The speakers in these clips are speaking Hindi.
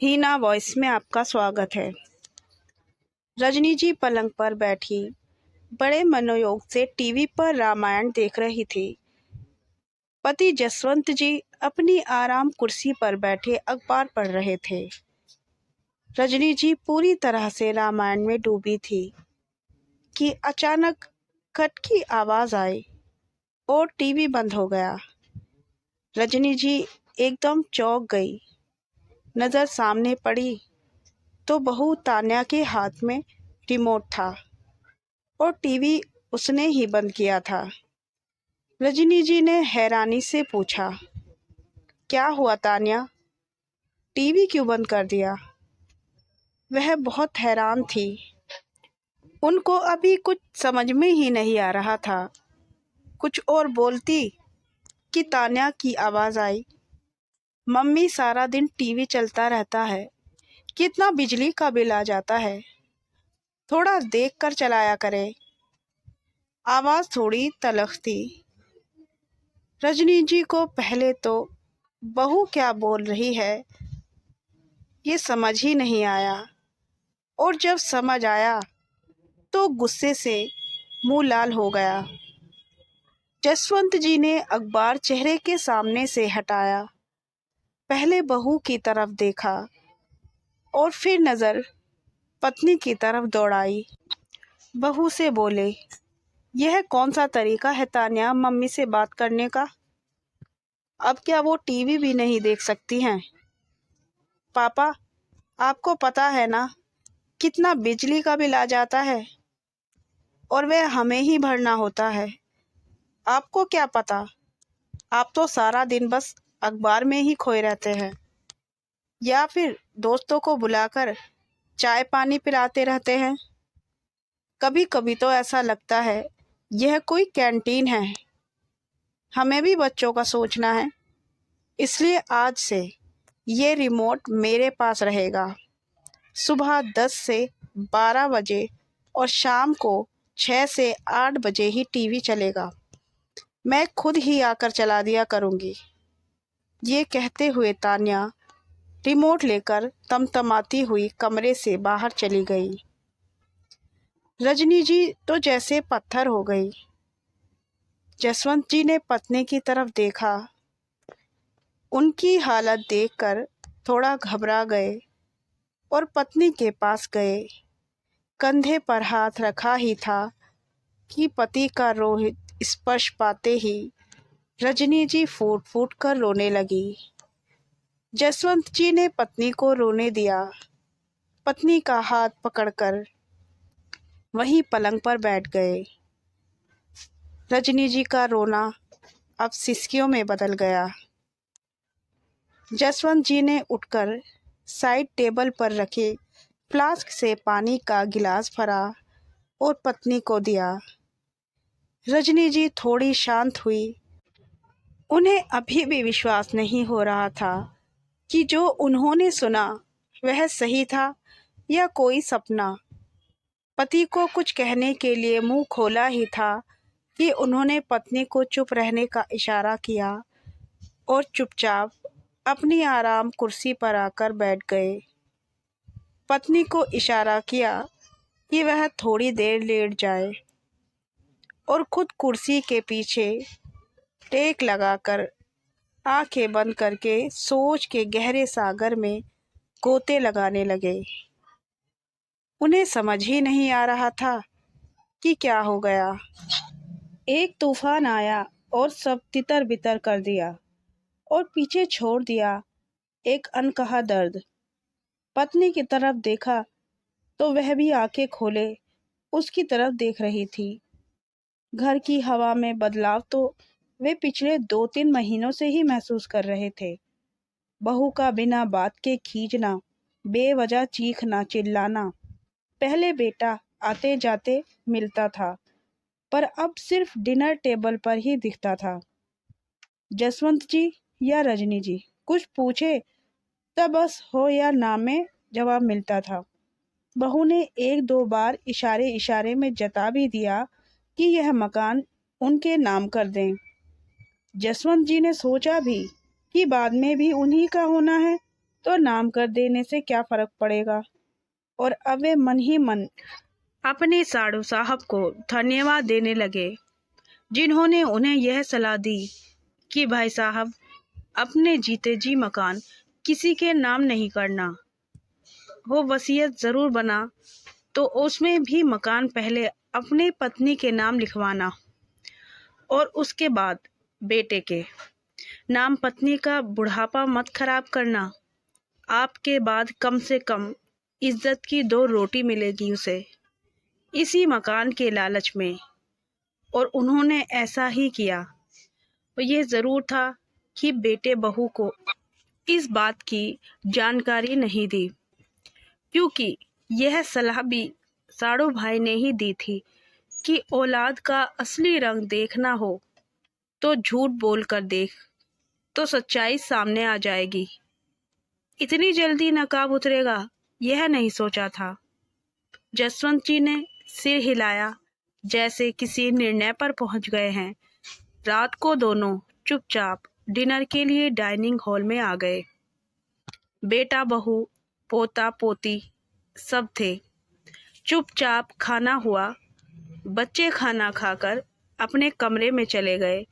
हीना वॉइस में आपका स्वागत है। रजनी जी पलंग पर बैठी बड़े मनोयोग से टीवी पर रामायण देख रही थी। पति जसवंत जी अपनी आराम कुर्सी पर बैठे अखबार पढ़ रहे थे। रजनी जी पूरी तरह से रामायण में डूबी थी कि अचानक खट की आवाज आई और टीवी बंद हो गया। रजनी जी एकदम चौंक गई। नजर सामने पड़ी तो बहू तान्या के हाथ में रिमोट था और टीवी उसने ही बंद किया था। रजनी जी ने हैरानी से पूछा, क्या हुआ तान्या, टीवी क्यों बंद कर दिया? वह बहुत हैरान थी। उनको अभी कुछ समझ में ही नहीं आ रहा था। कुछ और बोलती कि तान्या की आवाज आई, मम्मी सारा दिन टीवी चलता रहता है, कितना बिजली का बिल आ जाता है, थोड़ा देख कर चलाया करे। आवाज थोड़ी तलख थी। रजनी जी को पहले तो बहू क्या बोल रही है ये समझ ही नहीं आया, और जब समझ आया तो गुस्से से मुंह लाल हो गया। जसवंत जी ने अखबार चेहरे के सामने से हटाया, पहले बहू की तरफ देखा और फिर नजर पत्नी की तरफ दौड़ाई। बहू से बोले, यह कौन सा तरीका है तान्या मम्मी से बात करने का? अब क्या वो टीवी भी नहीं देख सकती हैं? पापा, आपको पता है ना कितना बिजली का बिल आ जाता है और वह हमें ही भरना होता है। आपको क्या पता, आप तो सारा दिन बस अखबार में ही खोए रहते हैं या फिर दोस्तों को बुलाकर चाय पानी पिलाते रहते हैं। कभी कभी तो ऐसा लगता है यह कोई कैंटीन है। हमें भी बच्चों का सोचना है, इसलिए आज से ये रिमोट मेरे पास रहेगा। सुबह 10 से 12 बजे और शाम को 6 से 8 बजे ही टीवी चलेगा। मैं खुद ही आकर चला दिया करूँगी। ये कहते हुए तान्या रिमोट लेकर तमतमाती हुई कमरे से बाहर चली गई। रजनी जी तो जैसे पत्थर हो गई। जसवंत जी ने पत्नी की तरफ देखा। उनकी हालत देखकर थोड़ा घबरा गए और पत्नी के पास गए। कंधे पर हाथ रखा ही था कि पति का रोहित स्पर्श पाते ही रजनी जी फूट फूट कर रोने लगी। जसवंत जी ने पत्नी को रोने दिया। पत्नी का हाथ पकड़कर वहीं पलंग पर बैठ गए। रजनी जी का रोना अब सिसकियों में बदल गया। जसवंत जी ने उठकर साइड टेबल पर रखे फ्लास्क से पानी का गिलास भरा और पत्नी को दिया। रजनी जी थोड़ी शांत हुई। उन्हें अभी भी विश्वास नहीं हो रहा था कि जो उन्होंने सुना वह सही था या कोई सपना। पति को कुछ कहने के लिए मुंह खोला ही था कि उन्होंने पत्नी को चुप रहने का इशारा किया और चुपचाप अपनी आराम कुर्सी पर आकर बैठ गए। पत्नी को इशारा किया कि वह थोड़ी देर लेट जाए और खुद कुर्सी के पीछे टेक लगाकर आंखें बंद करके सोच के गहरे सागर में गोते लगाने लगे। उन्हें समझ ही नहीं आ रहा था कि क्या हो गया। एक तूफान आया और सब तितर बितर कर दिया और पीछे छोड़ दिया एक अनकहा दर्द। पत्नी की तरफ देखा तो वह भी आंखें खोले उसकी तरफ देख रही थी। घर की हवा में बदलाव तो वे पिछले 2-3 महीनों से ही महसूस कर रहे थे। बहू का बिना बात के खींचना, बेवजह चीखना चिल्लाना। पहले बेटा आते जाते मिलता था, पर अब सिर्फ डिनर टेबल पर ही दिखता था। जसवंत जी या रजनी जी कुछ पूछे तब बस हो या ना में जवाब मिलता था। बहू ने 1-2 बार इशारे इशारे में जता भी दिया कि यह मकान उनके नाम कर दें। जसवंत जी ने सोचा भी कि बाद में भी उन्हीं का होना है, तो नाम कर देने से क्या फ़र्क पड़ेगा। और अब वे मन ही मन अपने साड़ू साहब को धन्यवाद देने लगे, जिन्होंने उन्हें यह सलाह दी कि भाई साहब, अपने जीते जी मकान किसी के नाम नहीं करना। वो वसीयत ज़रूर बना तो उसमें भी मकान पहले अपनी पत्नी के नाम लिखवाना और उसके बाद बेटे के नाम। पत्नी का बुढ़ापा मत खराब करना। आपके बाद कम से कम इज्जत की 2 रोटी मिलेगी उसे, इसी मकान के लालच में। और उन्होंने ऐसा ही किया। और ये ज़रूर था कि बेटे बहू को इस बात की जानकारी नहीं दी, क्योंकि यह सलाह भी साड़ू भाई ने ही दी थी कि औलाद का असली रंग देखना हो तो झूठ बोल कर देख, तो सच्चाई सामने आ जाएगी। इतनी जल्दी नकाब उतरेगा, यह नहीं सोचा था। जसवंत जी ने सिर हिलाया, जैसे किसी निर्णय पर पहुंच गए हैं। रात को दोनों चुपचाप डिनर के लिए डाइनिंग हॉल में आ गए। बेटा बहू, पोता पोती सब थे। चुपचाप खाना हुआ। बच्चे खाना खाकर अपने कमरे में चले गए।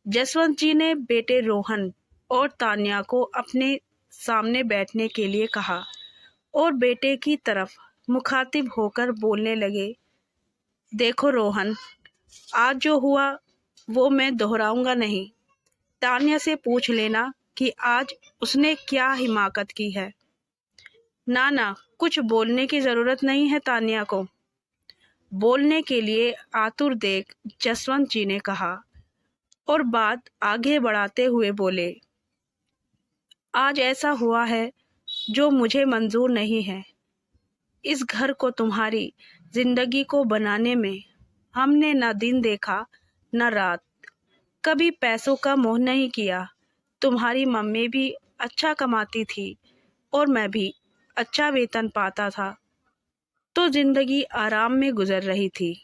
जसवंत जी ने बेटे रोहन और तान्या को अपने सामने बैठने के लिए कहा और बेटे की तरफ मुखातिब होकर बोलने लगे, देखो रोहन, आज जो हुआ वो मैं दोहराऊंगा नहीं। तान्या से पूछ लेना कि आज उसने क्या हिमाकत की है। ना ना, कुछ बोलने की ज़रूरत नहीं है तान्या को। बोलने के लिए आतुर देख जसवंत जी ने कहा और बात आगे बढ़ाते हुए बोले, आज ऐसा हुआ है जो मुझे मंजूर नहीं है। इस घर को, तुम्हारी जिंदगी को बनाने में हमने ना दिन देखा ना रात, कभी पैसों का मोह नहीं किया। तुम्हारी मम्मी भी अच्छा कमाती थी और मैं भी अच्छा वेतन पाता था, तो जिंदगी आराम में गुजर रही थी।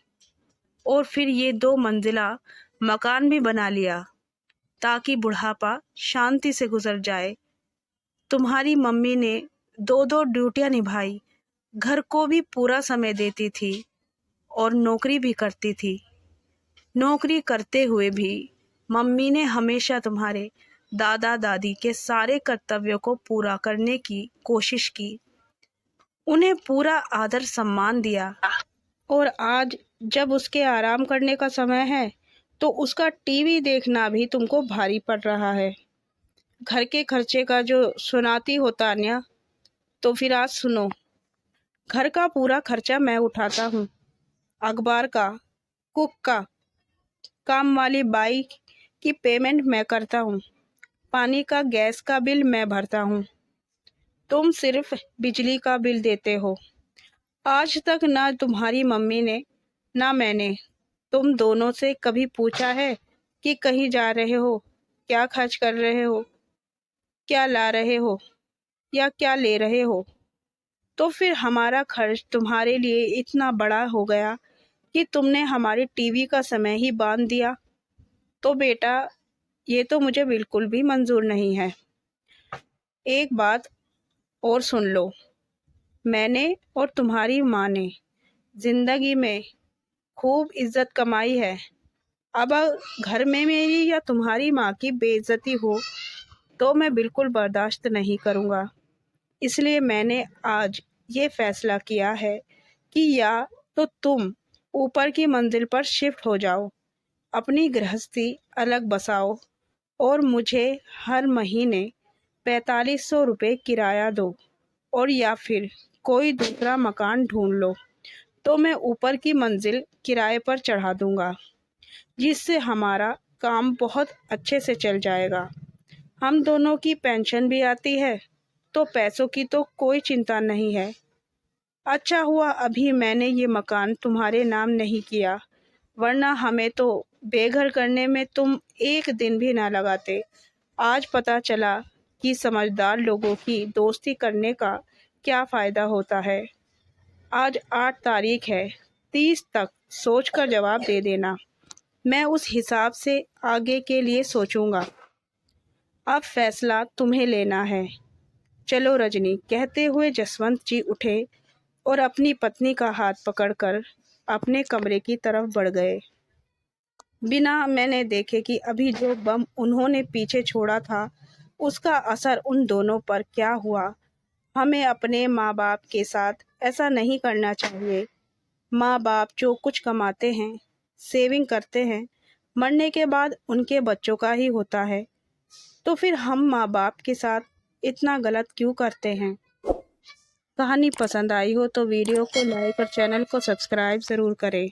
और फिर ये 2 मंजिला मकान भी बना लिया ताकि बुढ़ापा शांति से गुजर जाए। तुम्हारी मम्मी ने 2-2 ड्यूटियां निभाई, घर को भी पूरा समय देती थी और नौकरी भी करती थी। नौकरी करते हुए भी मम्मी ने हमेशा तुम्हारे दादा दादी के सारे कर्तव्यों को पूरा करने की कोशिश की, उन्हें पूरा आदर सम्मान दिया। और आज जब उसके आराम करने का समय है तो उसका टीवी देखना भी तुमको भारी पड़ रहा है। घर के खर्चे का जो सुनाती हो तान्या, तो फिर आज सुनो। घर का पूरा खर्चा मैं उठाता हूँ, अखबार का, कुक का, काम वाली बाई की पेमेंट मैं करता हूँ, पानी का गैस का बिल मैं भरता हूँ। तुम सिर्फ बिजली का बिल देते हो। आज तक ना तुम्हारी मम्मी ने ना मैंने तुम दोनों से कभी पूछा है कि कहीं जा रहे हो, क्या खर्च कर रहे हो, क्या ला रहे हो या क्या ले रहे हो। तो फिर हमारा खर्च तुम्हारे लिए इतना बड़ा हो गया कि तुमने हमारी टीवी का समय ही बांध दिया। तो बेटा, ये तो मुझे बिल्कुल भी मंजूर नहीं है। एक बात और सुन लो, मैंने और तुम्हारी माँ ने जिंदगी में खूब इज्जत कमाई है। अब घर में मेरी या तुम्हारी माँ की बेइज्जती हो तो मैं बिल्कुल बर्दाश्त नहीं करूँगा। इसलिए मैंने आज ये फैसला किया है कि या तो तुम ऊपर की मंजिल पर शिफ्ट हो जाओ, अपनी गृहस्थी अलग बसाओ और मुझे हर महीने 4500 रुपये किराया दो, और या फिर कोई दूसरा मकान ढूंढ लो तो मैं ऊपर की मंजिल किराए पर चढ़ा दूंगा, जिससे हमारा काम बहुत अच्छे से चल जाएगा। हम दोनों की पेंशन भी आती है, तो पैसों की तो कोई चिंता नहीं है। अच्छा हुआ अभी मैंने ये मकान तुम्हारे नाम नहीं किया, वरना हमें तो बेघर करने में तुम एक दिन भी ना लगाते। आज पता चला कि समझदार लोगों की दोस्ती करने का क्या फ़ायदा होता है। आज 8 तारीख है, 30 तक सोचकर जवाब दे देना। मैं उस हिसाब से आगे के लिए सोचूंगा। अब फैसला तुम्हें लेना है। चलो रजनी, कहते हुए जसवंत जी उठे और अपनी पत्नी का हाथ पकड़कर अपने कमरे की तरफ बढ़ गए। बिना मैंने देखे कि अभी जो बम उन्होंने पीछे छोड़ा था उसका असर उन दोनों पर क्या हुआ। हमें अपने माँ बाप के साथ ऐसा नहीं करना चाहिए। माँ बाप जो कुछ कमाते हैं, सेविंग करते हैं, मरने के बाद उनके बच्चों का ही होता है। तो फिर हम माँ बाप के साथ इतना गलत क्यों करते हैं। कहानी पसंद आई हो तो वीडियो को लाइक और चैनल को सब्सक्राइब ज़रूर करें।